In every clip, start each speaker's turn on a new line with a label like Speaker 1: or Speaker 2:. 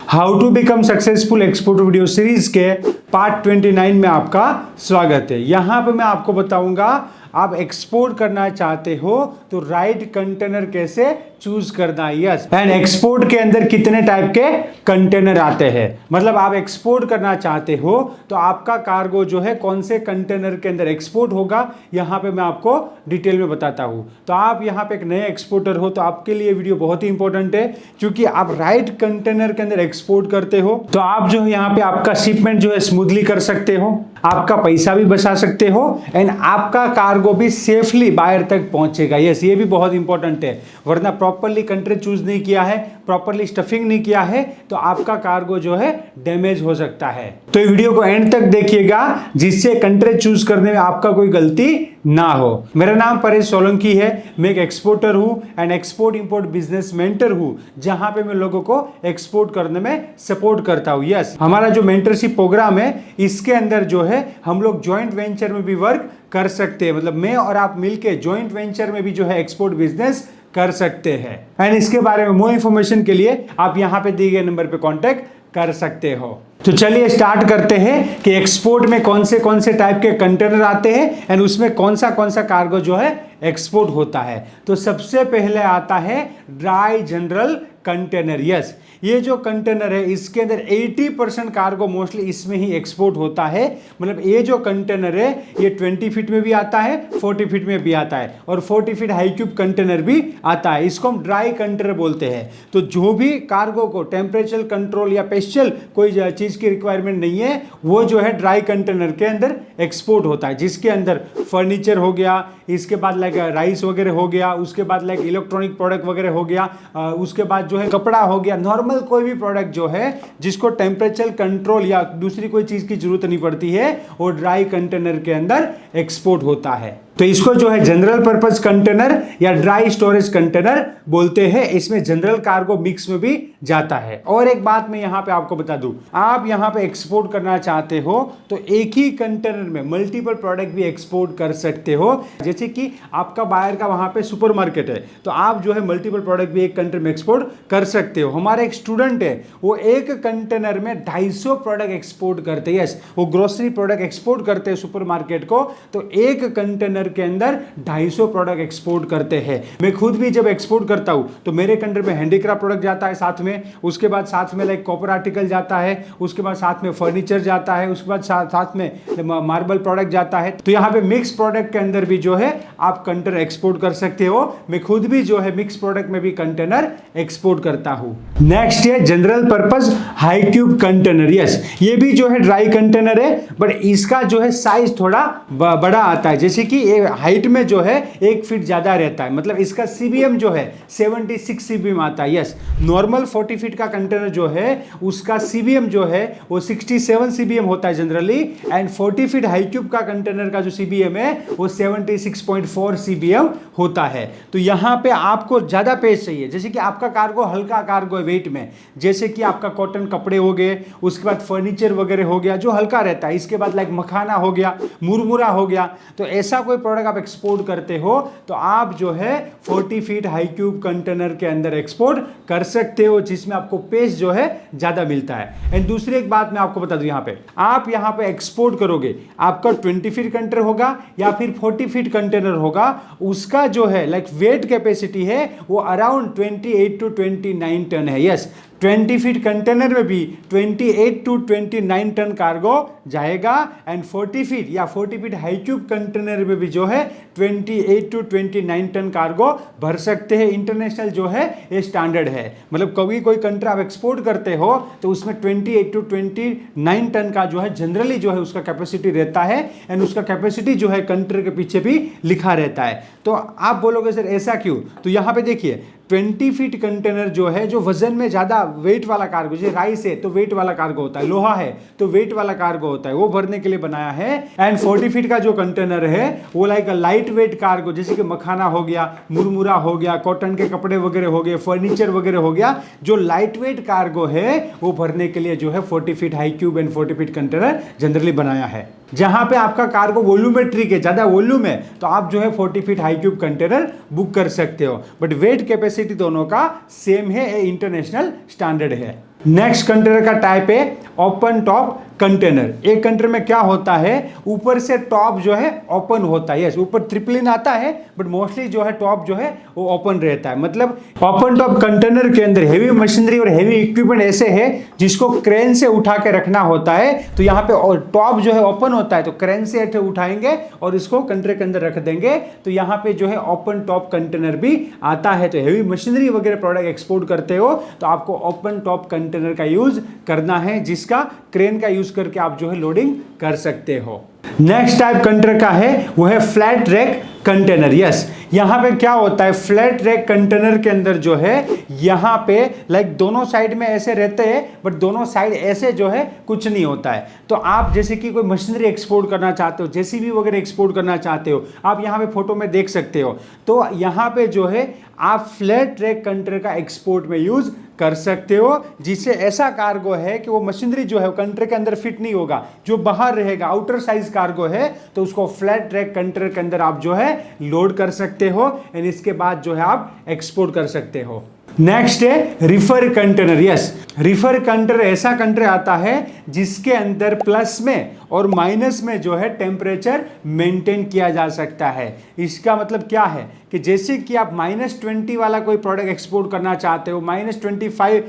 Speaker 1: How to become successful export video series के part 29 में आपका स्वागत है। यहाँ पे मैं आपको बताऊंगा आप एक्सपोर्ट करना चाहते हो तो राइट कंटेनर कैसे चूज करना है। यस, एंड एक्सपोर्ट के अंदर कितने टाइप के कंटेनर आते हैं, मतलब आप एक्सपोर्ट करना चाहते हो तो आपका कार्गो जो है कौन से कंटेनर के अंदर एक्सपोर्ट होगा, यहाँ पे मैं आपको डिटेल में बताता हूँ। तो आप यहाँ पे एक नए एक्सपोर्टर हो तो आपके लिए वीडियो बहुत ही इंपॉर्टेंट है, क्योंकि आप राइट कंटेनर के अंदर एक्सपोर्ट करते हो तो आप जो है यहाँ पे आपका शिपमेंट जो है स्मूथली कर सकते हो, आपका पैसा भी बचा सकते हो एंड आपका कार्गो भी सेफली बायर तक पहुंचेगा। यस, ये भी बहुत इंपॉर्टेंट है, वरना प्रॉपरली कंट्री चूज नहीं किया है, प्रॉपरली स्टफिंग नहीं किया है तो आपका कार्गो जो है डैमेज हो सकता है। तो ये वीडियो को एंड तक देखिएगा जिससे कंट्री चूज करने में आपका कोई गलती ना हो। मेरा नाम परेश सोलंकी है, मैं एक एक्सपोर्टर हूँ and export import business mentor हूँ, जहां पे मैं लोगों को एक्सपोर्ट करने में सपोर्ट करता हूँ। यस, हमारा जो मेंटरशिप प्रोग्राम है इसके अंदर जो है हम लोग जॉइंट वेंचर में भी वर्क कर सकते हैं, मतलब मैं और आप मिलके जॉइंट वेंचर में भी जो है एक्सपोर्ट बिजनेस कर सकते हैं। एंड इसके बारे में मोर इंफॉर्मेशन के लिए आप यहाँ पे दिए गए नंबर पे कांटेक्ट कर सकते हो। तो चलिए स्टार्ट करते हैं कि एक्सपोर्ट में कौन से टाइप के कंटेनर आते हैं एंड उसमें कौन सा कार्गो जो है एक्सपोर्ट होता है। तो सबसे पहले आता है ड्राई जनरल कंटेनर। यस, ये जो कंटेनर है इसके अंदर 80% कार्गो मोस्टली इसमें ही एक्सपोर्ट होता है। मतलब ये जो कंटेनर है ये 20 फीट में भी आता है, 40 फीट में भी आता है और 40 फीट हाई क्यूब कंटेनर भी आता है। इसको हम ड्राई कंटेनर बोलते हैं। तो जो भी कार्गो को टेम्परेचर कंट्रोल या स्पेशल कोई चीज की रिक्वायरमेंट नहीं है वो जो है ड्राई कंटेनर के अंदर एक्सपोर्ट होता है, जिसके अंदर फर्नीचर हो गया, इसके बाद लाइक राइस वगैरह हो गया, उसके बाद लाइक इलेक्ट्रॉनिक प्रोडक्ट वगैरह हो गया, उसके बाद जो है कपड़ा हो गया, नॉर्मल कोई भी प्रोडक्ट जो है जिसको टेम्परेचर कंट्रोल या दूसरी कोई चीज की जरूरत नहीं पड़ती है वो ड्राई कंटेनर के अंदर एक्सपोर्ट होता है। तो इसको जो है जनरल पर्पस कंटेनर या ड्राई स्टोरेज कंटेनर बोलते हैं। इसमें जनरल कार्गो मिक्स में भी जाता है। और एक बात मैं यहाँ पे आपको बता दूं, आप यहाँ पे एक्सपोर्ट करना चाहते हो तो एक ही कंटेनर में मल्टीपल प्रोडक्ट भी एक्सपोर्ट कर सकते हो। जैसे कि आपका बायर का वहां पे सुपरमार्केट है तो आप जो है मल्टीपल प्रोडक्ट भी एक कंटेनर में एक्सपोर्ट कर सकते हो। हमारे एक स्टूडेंट है वो एक कंटेनर में 250 प्रोडक्ट एक्सपोर्ट करते हैं। यस, वो ग्रोसरी प्रोडक्ट एक्सपोर्ट करते हैं सुपरमार्केट को, तो एक कंटेनर के अंदर 250 प्रोडक्ट एक्सपोर्ट करते हैं। मैं खुद भी जब एक्सपोर्ट करता हूं तो मेरे कंटेनर में हैंडीक्राफ्ट प्रोडक्ट जाता है साथ में, उसके बाद साथ में लाइक कॉपर आर्टिकल जाता है, उसके बाद साथ में फर्नीचर जाता है, उसके बाद साथ में मार्बल प्रोडक्ट जाता है। तो यहाँ पे मिक्स प्रोडक्ट के अंदर भी जो है आप कंटेनर एक्सपोर्ट कर सकते हो। मैं खुद भी जो है मिक्स प्रोडक्ट में भी कंटेनर एक्सपोर्ट करता हूं। नेक्स्ट है general purpose high cube container. Yes, ये भी जो है ड्राई कंटेनर है बट इसका जो है साइज थोड़ा बड़ा आता है। जैसे कि ये हाइट में जो है 1 फीट ज्यादा रहता है, मतलब इसका सीबीएम जो है 76 सीबीएम आता है। यस, नॉर्मल 40 फीट का कंटेनर जो है उसका सीबीएम जो है वो 67 सीबीएम होता है generally, and 40 feet high cube का कंटेनर का जो सीबीएम है वो 76.4 सीबीएम होता है। तो यहां पे आपको ज्यादा पेज चाहिए, जैसे कि आपका कार्गो हल्का कार्गो है वेट में, जैसे कि आपका कॉटन कपड़े हो गए, उसके बाद फर्नीचर वगैरह हो गया जो हल्का रहता है, इसके बाद लाइक मखाना हो गया, मुरमुरा हो गया। तो ऐसा कोई प्रोडक्ट आप एक्सपोर्ट करते हो तो आप जो है 40 फीट हाई क्यूब कंटेनर के अंदर एक्सपोर्ट कर सकते हो, जिसमें आपको पेज जो है ज्यादा मिलता है। एंड दूसरी एक बात मैं आपको बता दूं, यहाँ पे आप यहाँ पे एक्सपोर्ट करोगे, आपका 20 फीट कंटेनर होगा या फिर 40 फीट कंटेनर होगा, उसका जो है लाइक वेट कैपेसिटी है वो अराउंड 28 to 29 टन है। यस, 20 फीट कंटेनर में भी 28 to 29 टन कार्गो जाएगा एंड 40 फीट या 40 फीट हाई क्यूब कंटेनर में भी जो है 28 to 29 टन कार्गो भर सकते हैं। इंटरनेशनल जो है ये स्टैंडर्ड है, मतलब कभी कोई कंट्री आप एक्सपोर्ट करते हो तो उसमें 28 to 29 टन का जो है जनरली जो है उसका कैपेसिटी रहता है एंड उसका कैपेसिटी जो है कंट्री के पीछे भी लिखा रहता है। तो आप बोलोगे सर ऐसा क्यों, तो यहाँ पे देखिए 20 फीट कंटेनर जो है जो वजन में ज्यादा वेट वाला कार्गो, जैसे राइस है तो वेट वाला कार्गो होता है, लोहा है तो वेट वाला कार्गो होता है, वो भरने के लिए बनाया है। एंड 40 फीट का जो कंटेनर है वो लाइक लाइट वेट कार्गो, जैसे कि मखाना हो गया, मुरमुरा हो गया, कॉटन के कपड़े वगैरह हो गए, फर्नीचर वगैरह हो गया, जो लाइट वेट कार्गो है वो भरने के लिए जो है 40 feet high cube and 40 feet container generally बनाया है। जहां पे आपका कार्गो वॉल्यूमेट्रिक है, ज्यादा वॉल्यूम है, तो आप जो है 40 feet high cube container book कर सकते हो, बट वेट कैपेसिटी दोनों का सेम है, इंटरनेशनल स्टैंडर्ड है। नेक्स्ट कंटेनर का टाइप है ओपन टॉप कंटेनर। एक कंटेनर में क्या होता है, ऊपर से टॉप जो है ओपन होता है, यस ऊपर ट्रिपलिन आता है बट मोस्टली जो है टॉप जो है वो ओपन रहता है। मतलब ओपन टॉप कंटेनर के अंदर हेवी मशीनरी और हेवी इक्विपमेंट ऐसे है जिसको क्रेन से उठा के रखना होता है, तो यहाँ पे टॉप जो है ओपन होता है तो क्रेन से उठाएंगे और इसको कंटेनर के अंदर रख देंगे, तो यहाँ पे जो है ओपन टॉप कंटेनर भी आता है। तो हेवी मशीनरी वगैरह प्रोडक्ट एक्सपोर्ट करते हो तो आपको ओपन टॉप कंटेनर का यूज करना है, जिसका क्रेन का यूज करके आप जो है लोडिंग कर सकते हो। नेक्स्ट टाइप कंटेनर का है वो है फ्लैट रैक कंटेनर। यस, यहां पे क्या होता है, फ्लैट रैक कंटेनर के अंदर जो है यहां पे लाइक दोनों साइड में ऐसे रहते हैं बट दोनों साइड ऐसे जो है कुछ नहीं होता है। तो आप जैसे कि कोई मशीनरी एक्सपोर्ट करना चाहते हो, जेसीबी वगैरह एक्सपोर्ट करना चाहते हो, आप यहां पे फोटो में देख सकते हो, तो यहां पे जो है आप फ्लैट रैक कंटेनर का एक्सपोर्ट में यूज कर सकते हो, जिससे ऐसा कार्गो है कि वो मशीनरी जो है कंटेनर के अंदर फिट नहीं होगा, जो बाहर रहेगा आउटर साइज कार्गो है, तो उसको फ्लैट रैक कंटेनर के अंदर आप जो है लोड कर सकते हो एंड इसके बाद जो है आप एक्सपोर्ट कर सकते हो। नेक्स्ट है refer container. Yes, refer container ऐसा कंटेनर आता है जिसके अंदर प्लस में और माइनस में जो है टेम्परेचर मेंटेन किया जा सकता है। इसका मतलब क्या है कि जैसे कि आप -20 वाला कोई प्रोडक्ट एक्सपोर्ट करना चाहते हो, -25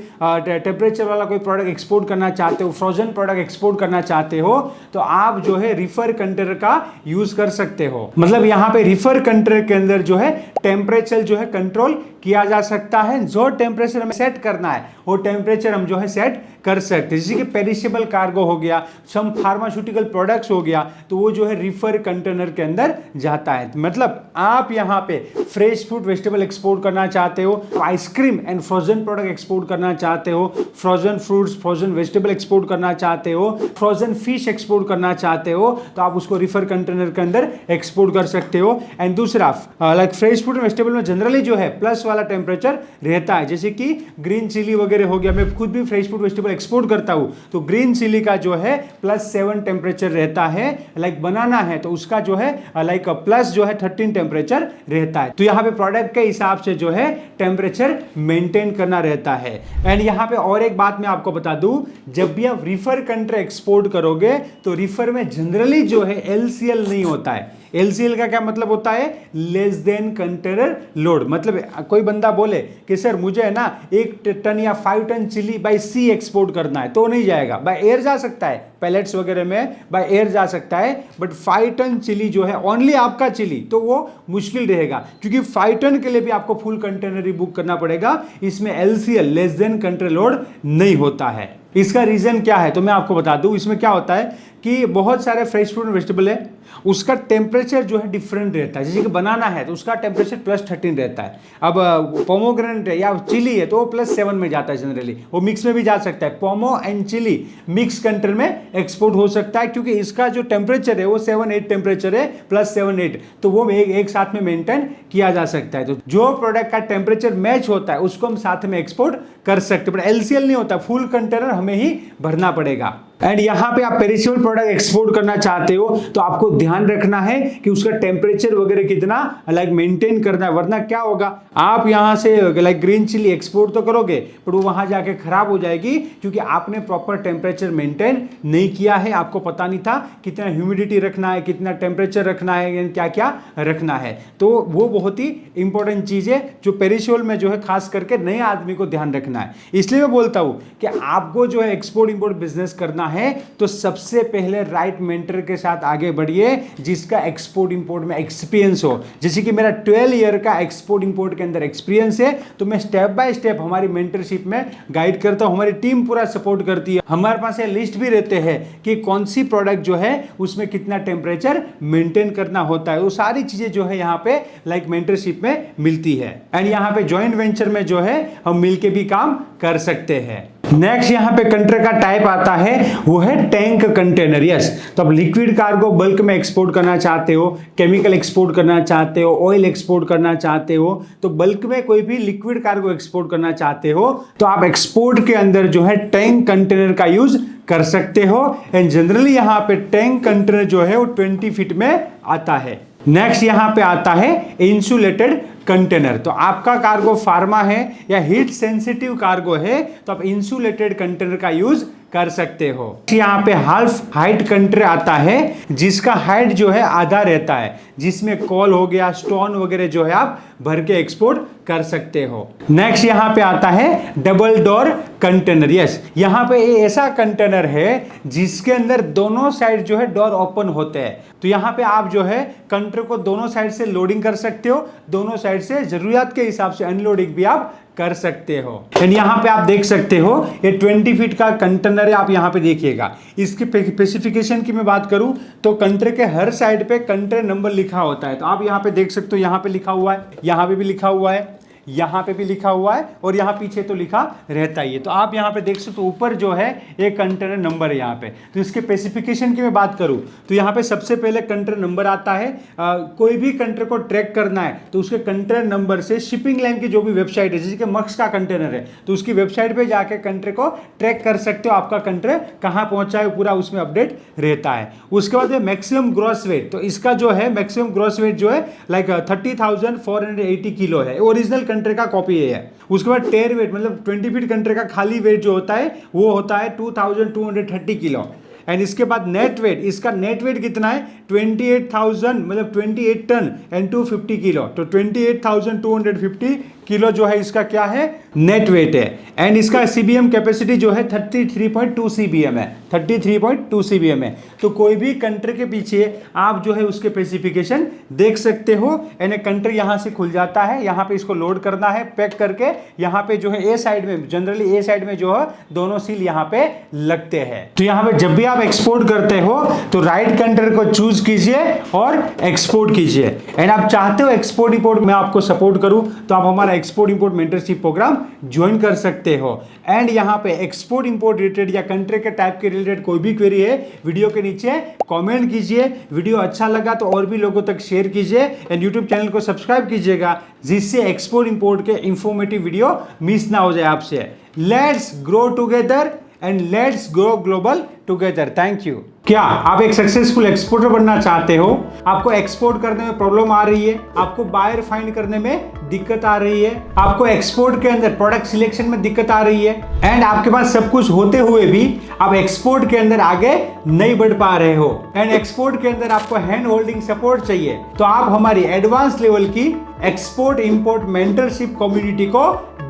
Speaker 1: टेम्परेचर वाला कोई प्रोडक्ट एक्सपोर्ट करना चाहते हो, फ्रोजन प्रोडक्ट एक्सपोर्ट करना चाहते हो, तो आप जो है रिफर कंटेनर का यूज कर सकते हो। मतलब यहाँ पे रिफर कंटेनर के अंदर जो है टेम्परेचर जो है कंट्रोल किया जा सकता है, जो टेम्परेचर हमें सेट करना है वो टेम्परेचर हम जो है सेट कर सकते हैं। जैसे कि पेरिशेबल कार्गो हो गया, सम फार्मास्यूटिकल प्रोडक्ट्स हो गया, तो वो जो है रिफर कंटेनर के अंदर जाता है। मतलब आप यहाँ पे फ्रेश फ्रूट वेजिटेबल एक्सपोर्ट करना चाहते हो, ice cream and frozen product export करना चाहते हो, frozen fruits frozen vegetable export करना चाहते हो, फ्रोजन फिश एक्सपोर्ट करना चाहते हो, तो आप उसको रिफर कंटेनर के अंदर एक्सपोर्ट कर सकते हो। एंड दूसरा लाइक फ्रेश फ्रूट वेजिटेबल में जनरली जो है प्लस वाला टेम्परेचर रहता है, जैसे कि ग्रीन चिली वगैरह हो गया, मैं खुद भी फ्रेश फ्रूट वेजिटेबल एक्सपोर्ट करता हूं, तो ग्रीन चिली का जो है +7 टेम्परेचर रहता है। लाइक बनाना है तो उसका जो है लाइक प्लस जो है 13 टेम्परेचर रहता है। तो यहाँ पे प्रोडक्ट के हिसाब से जो है टेम्परेचर मेंटेन करना रहता है। एंड यहाँ पे और एक बात मैं आपको बता दूं, जब भी आप रिफर कंट्री एक्सपोर्ट करोगे तो रिफर में जनरली जो है LCL नहीं होता है। LCL का क्या मतलब होता है, लेस देन कंटेनर लोड। मतलब कोई बंदा बोले कि सर मुझे है ना 1 टन या 5 टन चिली बाय सी एक्सपोर्ट करना है, तो नहीं जाएगा। बाय एयर जा सकता है, पैलेट्स वगैरह में बाय एयर जा सकता है, बट 5 टन चिली जो है ओनली आपका चिली, तो वो मुश्किल रहेगा, क्योंकि 5 टन के लिए भी आपको फुल कंटेनर ही बुक करना पड़ेगा। इसमें LCL less than container load नहीं होता है। इसका रीजन क्या है तो मैं आपको बता दूं, इसमें क्या होता है कि बहुत सारे फ्रेश फ्रूट वेजिटेबल है, उसका टेम्परेचर जो है डिफरेंट रहता है। जैसे कि बनाना है तो उसका टेम्परेचर +13 रहता है। अब पोमोग्रेनेट है या चिली है तो वो +7 में जाता है जनरली, वो मिक्स में भी जा सकता है। पोमो एंड चिली मिक्स कंटेनर में एक्सपोर्ट हो सकता है, क्योंकि इसका जो टेम्परेचर है वो 7-8 टेम्परेचर है, +7-8, तो वो एक साथ में मेंटेन किया जा सकता है। तो जो प्रोडक्ट का टेम्परेचर मैच होता है उसको हम साथ में एक्सपोर्ट कर सकते हैं, बट LCL नहीं होता, फुल कंटेनर हमें ही भरना पड़ेगा। एंड यहाँ पे आप पेरिशेबल प्रोडक्ट एक्सपोर्ट करना चाहते हो तो आपको ध्यान रखना है कि उसका टेम्परेचर वगैरह कितना लाइक मेंटेन करना है, वरना क्या होगा, आप यहाँ से लाइक ग्रीन चिली एक्सपोर्ट तो करोगे पर वो वहां जाके खराब हो जाएगी, क्योंकि आपने प्रॉपर टेम्परेचर मेंटेन नहीं किया है। आपको पता नहीं था कितना ह्यूमिडिटी रखना है, कितना टेम्परेचर रखना है, क्या क्या रखना है। तो वो बहुत ही इंपॉर्टेंट चीज है जो पेरिशेबल में जो है खास करके नए आदमी को ध्यान रखना है। इसलिए मैं बोलता हूं कि आपको जो है एक्सपोर्ट इंपोर्ट बिजनेस करना है तो सबसे पहले राइट मेंटर के साथ आगे बढ़िए, जिसका एक्सपोर्ट इंपोर्ट में एक्सपीरियंस हो। जैसे कि मेरा 12 ईयर का एक्सपोर्ट इंपोर्ट के अंदर एक्सपीरियंस है, तो मैं स्टेप बाय स्टेप हमारी मेंटरशिप में गाइड करता हूं, हमारी टीम पूरा सपोर्ट करती है। हमारे पास ये लिस्ट भी रहते हैं कि कौन सी प्रोडक्ट जो है उसमें कितना टेम्परेचर मेंटेन करना होता है, वो सारी चीजें जो है यहाँ पे लाइक मेंटरशिप में मिलती है। एंड यहाँ पे जॉइंट वेंचर में जो है हम मिलके भी काम कर सकते हैं। नेक्स्ट यहाँ पे कंटेनर का टाइप आता है वो है टैंक कंटेनर। यस, तो अब लिक्विड कार्गो बल्क में एक्सपोर्ट करना चाहते हो, केमिकल एक्सपोर्ट करना चाहते हो, ऑयल एक्सपोर्ट करना चाहते हो, तो बल्क में कोई भी लिक्विड कार्गो एक्सपोर्ट करना चाहते हो तो आप एक्सपोर्ट के अंदर जो है टैंक कंटेनर का यूज कर सकते हो। एंड जनरली यहाँ पे टैंक कंटेनर जो है वो 20 फीट में आता है। नेक्स्ट यहाँ पे आता है इंसुलेटेड कंटेनर। तो आपका कार्गो फार्मा है या हीट सेंसिटिव कार्गो है तो आप इंसुलेटेड कंटेनर का यूज कर सकते हो। यहाँ पे हाल्फ हाइट कंटेनर आता है जिसका हाइट जो है आधा रहता है, जिसमें कॉल हो गया, स्टोन वगैरह जो है आप भर के एक्सपोर्ट कर सकते हो। नेक्स्ट यहाँ पे आता है डबल डोर कंटेनर। यस, यहाँ पे ये ऐसा कंटेनर है जिसके अंदर दोनों साइड जो है डोर ओपन होते हैं। तो यहाँ पे आप जो है कंटेनर को दोनों साइड से लोडिंग कर सकते हो, दोनों साइड से जरूरत के हिसाब से अनलोडिंग भी आप कर सकते हो। एंड यहाँ पे आप देख सकते हो ये 20 फीट का कंटेनर है। आप यहाँ पे देखिएगा, इसकी स्पेसिफिकेशन की मैं बात करूं तो कंटेनर के हर साइड पे कंटेनर नंबर लिखा होता है। तो आप यहाँ पे देख सकते हो, यहाँ पे लिखा हुआ है, यहाँ पे भी लिखा हुआ है, यहाँ पे भी लिखा हुआ है और यहाँ पीछे तो लिखा रहता ही है। तो आप यहाँ पे देख सकते हो ऊपर जो है एक कंटेनर नंबर है यहाँ पे। तो इसके स्पेसिफिकेशन की मैं बात करूँ तो यहाँ पे सबसे पहले कंटेनर नंबर आता है। कोई भी कंटेनर को ट्रैक करना है तो उसके कंटेनर नंबर से शिपिंग लाइन की जो भी वेबसाइट है, जैसे मक्स का कंटेनर है तो उसकी वेबसाइट पे जाके कंटेनर को ट्रैक कर सकते हो, आपका कंटेनर कहाँ पहुंचा है पूरा उसमें अपडेट रहता है। उसके बाद मैक्सिमम ग्रॉस वेट, तो इसका जो है मैक्सिमम ग्रॉस वेट जो है लाइक 30,480 किलो है, ओरिजिनल कंटेनर का कॉपी है। उसके बाद टेयर वेट मतलब 20 फीट कंटेनर का खाली वेट जो होता है वो होता है 2230 किलो। एंड इसके बाद नेट वेट, इसका नेट वेट कितना है 28,000 मतलब 28 टन एंड 250 किलो। तो 28,250 किलो जो है इसका क्या है नेट वेट है। एंड इसका सीबीएम कैपेसिटी जो है 33.2 सीबीएम है, 33.2 सीबीएम है। तो कोई भी कंटेनर के पीछे आप जो है उसके स्पेसिफिकेशन देख सकते हो। एंड कंटेनर यहाँ से खुल जाता है, यहाँ पे इसको लोड करना है पैक करके। यहाँ पे जो है ए साइड में, जनरली ए साइड में जो है दोनों सील यहाँ पे लगते हैं। तो यहाँ पे जब भी आप एक्सपोर्ट करते हो तो राइट कंटेनर को चूज कीजिए और एक्सपोर्ट कीजिए। एंड आप चाहते हो एक्सपोर्ट इंपोर्ट में आपको सपोर्ट करूं तो आप हमारा export import mentorship program join कर सकते हो। एंड यहाँ पे एक्सपोर्ट इंपोर्ट रिलेटेड या कंट्री के टाइप के रिलेटेड कोई भी क्वेरी है वीडियो के नीचे कमेंट कीजिए। वीडियो अच्छा लगा तो और भी लोगों तक शेयर कीजिए एंड यूट्यूब चैनल को सब्सक्राइब कीजिएगा जिससे एक्सपोर्ट इंपोर्ट के इंफॉर्मेटिव वीडियो मिस ना हो जाए आपसे। Let's grow together and let's grow global together. Thank you. क्या आप एक सक्सेसफुल एक्सपोर्टर बनना चाहते हो? आपको एक्सपोर्ट करने में प्रॉब्लम आ रही है, आपको बायर फाइंड करने में दिक्कत आ रही है, आपको एक्सपोर्ट के अंदर प्रोडक्ट सिलेक्शन में दिक्कत आ रही है एंड आपके पास सब कुछ होते हुए भी आप एक्सपोर्ट के अंदर आगे नहीं बढ़ पा रहे हो एंड एक्सपोर्ट के अंदर आपको हैंड होल्डिंग सपोर्ट चाहिए, तो आप हमारी एडवांस लेवल की एक्सपोर्ट इंपोर्ट मेंटरशिप कम्युनिटी को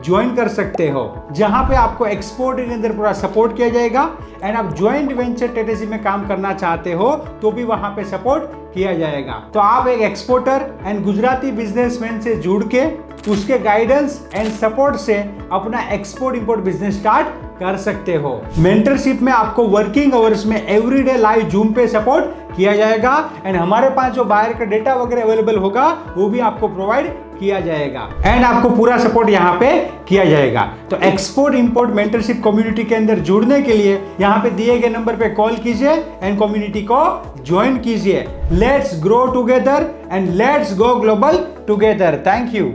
Speaker 1: ज्वाइन कर सकते हो, जहां पे आपको एक्सपोर्ट के अंदर पूरा सपोर्ट किया जाएगा। एंड आप ज्वाइंट वेंचर स्ट्रेटेजी में काम करना चाहते हो तो भी वहां पे सपोर्ट किया जाएगा। तो आप एक एक्सपोर्टर एंड गुजराती बिजनेसमैन से जुड़ के उसके गाइडेंस एंड सपोर्ट से अपना एक्सपोर्ट इंपोर्ट बिजनेस स्टार्ट कर सकते हो। मेंटरशिप में आपको वर्किंग आवर्स में एवरीडे लाइव जूम पे सपोर्ट किया जाएगा एंड हमारे पास जो बायर का डेटा वगैरह अवेलेबल होगा वो भी आपको प्रोवाइड किया जाएगा एंड आपको पूरा सपोर्ट यहाँ पे किया जाएगा। तो एक्सपोर्ट इंपोर्ट मेंटरशिप कम्युनिटी के अंदर जुड़ने के लिए यहाँ पे दिए गए नंबर पे कॉल कीजिए एंड कम्युनिटी को ज्वाइन कीजिए। Let's grow together and let's go global together. Thank you.